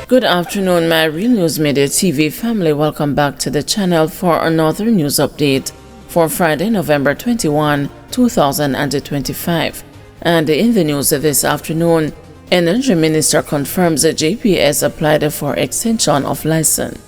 Good afternoon, my Real News Media TV family. Welcome back to the channel for another news update for Friday, November 21, 2025. And in the news this afternoon, Energy Minister confirms that JPS applied for extension of license.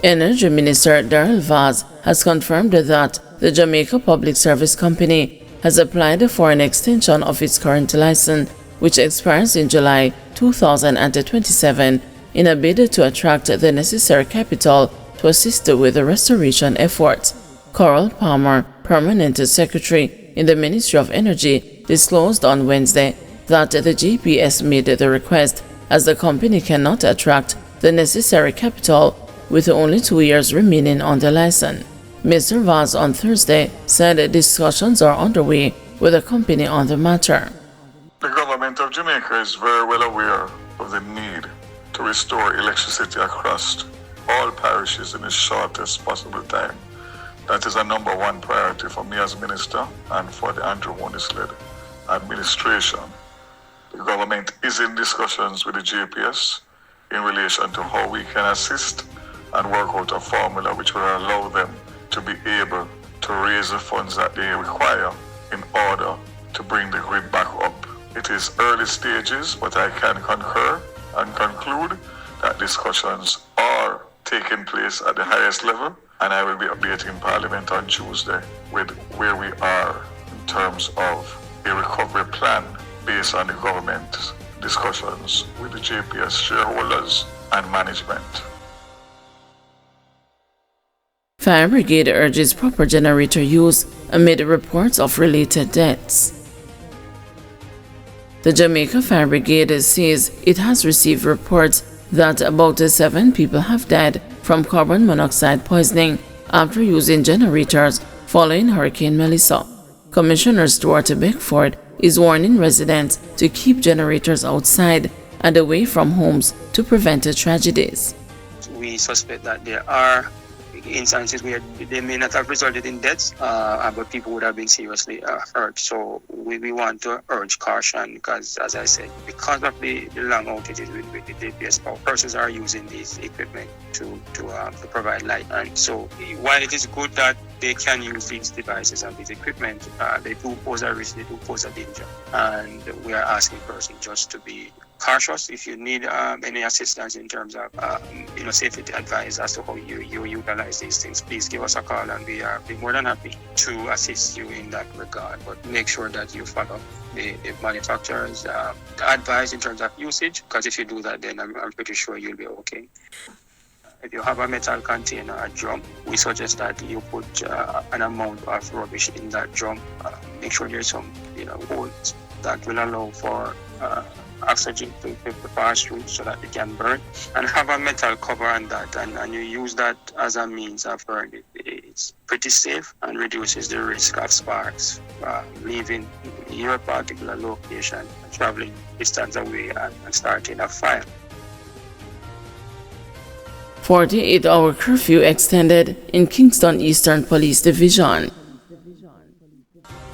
Energy Minister Darrell Vaz has confirmed that the Jamaica Public Service Company has applied for an extension of its current license, which expires in July 2027, in a bid to attract the necessary capital to assist with the restoration efforts. Coral Palmer, Permanent Secretary in the Ministry of Energy, disclosed on Wednesday that the GPS made the request as the company cannot attract the necessary capital with only 2 years remaining on the license. Mr. Vaz on Thursday said discussions are underway with the company on the matter. The government of Jamaica is very well aware of the need to restore electricity across all parishes in the shortest possible time. That is a number one priority for me as minister and for the Andrew Moniz-led administration. The government is in discussions with the JPS in relation to how we can assist and work out a formula which will allow them to be able to raise the funds that they require in order to bring the grid back up. It is early stages, but I can concur and conclude that discussions are taking place at the highest level, and I will be updating Parliament on Tuesday with where we are in terms of a recovery plan based on the government's discussions with the JPS shareholders and management. Fire Brigade urges proper generator use amid reports of related deaths. The Jamaica Fire Brigade says it has received reports that about 7 people have died from carbon monoxide poisoning after using generators following Hurricane Melissa. Commissioner Stuart Beckford is warning residents to keep generators outside and away from homes to prevent tragedies. We suspect that there are instances where they may not have resulted in deaths, but people would have been seriously hurt. So we want to urge caution because, as I said, because of the long outages with the JPS power, persons are using these equipment to provide light. And so while it is good that they can use these devices and these equipment, they do pose a risk, they do pose a danger. And we are asking persons just to be cautious. If you need any assistance in terms of safety advice as to how you utilize these things, please give us a call and we are more than happy to assist you in that regard. But make sure that you follow the manufacturer's advice in terms of usage, because if you do that, then I'm pretty sure you'll be okay. If you have a metal container or drum, we suggest that you put an amount of rubbish in that drum. Make sure there's some holes that will allow for oxygen to pass through so that it can burn, and have a metal cover on that, and you use that as a means of burning. It's pretty safe and reduces the risk of sparks leaving your particular location, traveling distance away and starting a fire. 48-hour curfew extended in Kingston Eastern Police Division.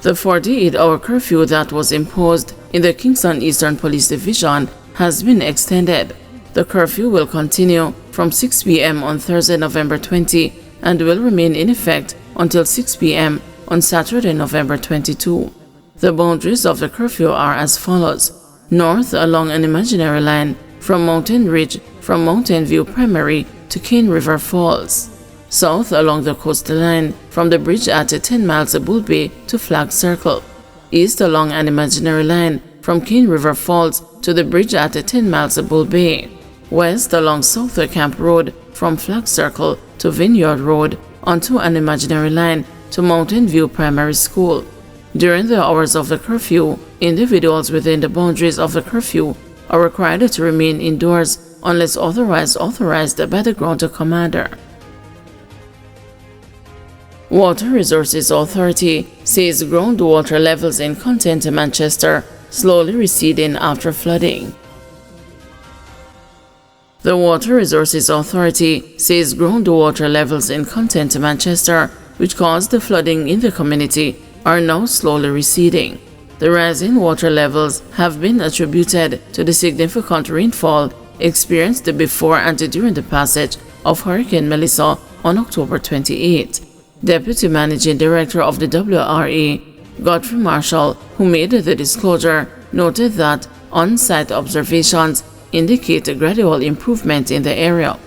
The 48-hour curfew that was imposed in the Kingston Eastern Police Division has been extended. The curfew will continue from 6 p.m. on Thursday, November 20, and will remain in effect until 6 p.m. on Saturday, November 22. The boundaries of the curfew are as follows: north along an imaginary line from Mountain Ridge from Mountain View Primary to Cane River Falls. South along the coastal line from the bridge at 10 miles Bull Bay to Flag Circle. East along an imaginary line from Cane River Falls to the bridge at 10 miles Bull Bay. West along South Camp Road from Flag Circle to Vineyard Road onto an imaginary line to Mountain View Primary School. During the hours of the curfew, individuals within the boundaries of the curfew are required to remain indoors unless otherwise authorized by the ground commander. Water Resources Authority says groundwater levels in Content, Manchester slowly receding after flooding. The Water Resources Authority says groundwater levels in Content, Manchester, which caused the flooding in the community, are now slowly receding. The rise in water levels have been attributed to the significant rainfall experienced before and during the passage of Hurricane Melissa on October 28. Deputy Managing Director of the WRA, Godfrey Marshall, who made the disclosure, noted that on-site observations indicate a gradual improvement in the area.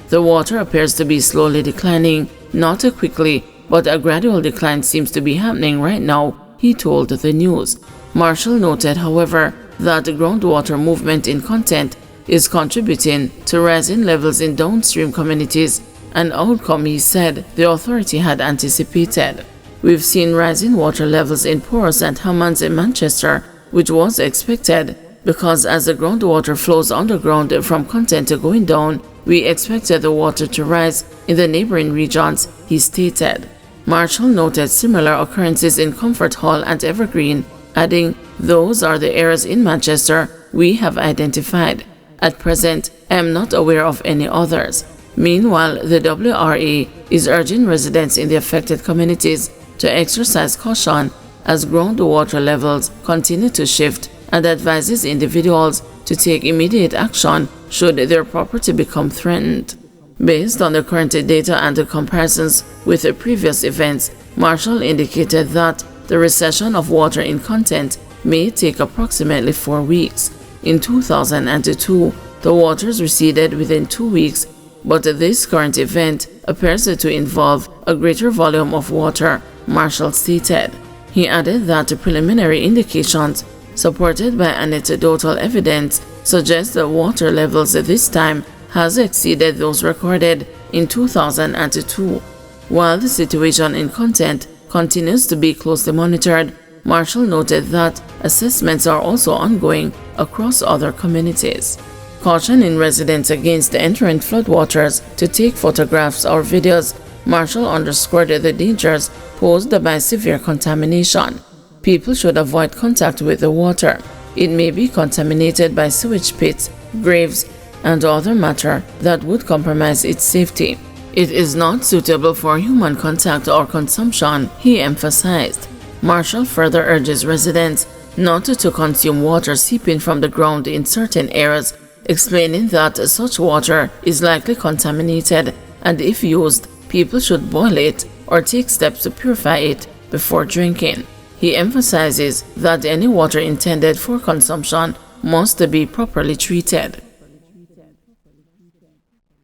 The water appears to be slowly declining, not quickly, but a gradual decline seems to be happening right now, he told the news. Marshall noted, however, that the groundwater movement in content is contributing to rising levels in downstream communities, an outcome he said the authority had anticipated. We've seen rising water levels in Porus and Hammonds in Manchester, which was expected, because as the groundwater flows underground from content going down, we expected the water to rise in the neighboring regions, he stated. Marshall noted similar occurrences in Comfort Hall and Evergreen, adding, "Those are the areas in Manchester we have identified. At present, I am not aware of any others." Meanwhile, the WRA is urging residents in the affected communities to exercise caution as groundwater levels continue to shift, and advises individuals to take immediate action should their property become threatened. Based on the current data and the comparisons with the previous events, Marshall indicated that the recession of water in content may take approximately 4 weeks. In 2002, the waters receded within 2 weeks, but this current event appears to involve a greater volume of water, Marshall stated. He added that the preliminary indications, supported by anecdotal evidence, suggest that water levels at this time has exceeded those recorded in 2002. While the situation in content continues to be closely monitored, Marshall noted that assessments are also ongoing across other communities. Cautioning residents against entering floodwaters to take photographs or videos, Marshall underscored the dangers posed by severe contamination. People should avoid contact with the water. It may be contaminated by sewage pits, graves, and other matter that would compromise its safety. It is not suitable for human contact or consumption, he emphasized. Marshall further urges residents not to consume water seeping from the ground in certain areas, explaining that such water is likely contaminated, and if used, people should boil it or take steps to purify it before drinking. He emphasizes that any water intended for consumption must be properly treated.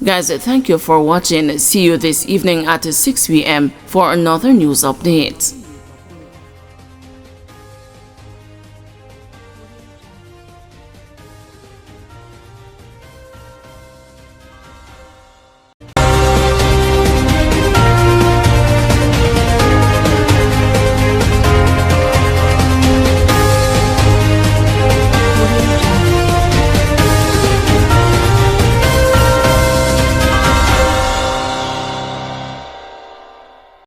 Guys, thank you for watching. See you this evening at 6 p.m. for another news update.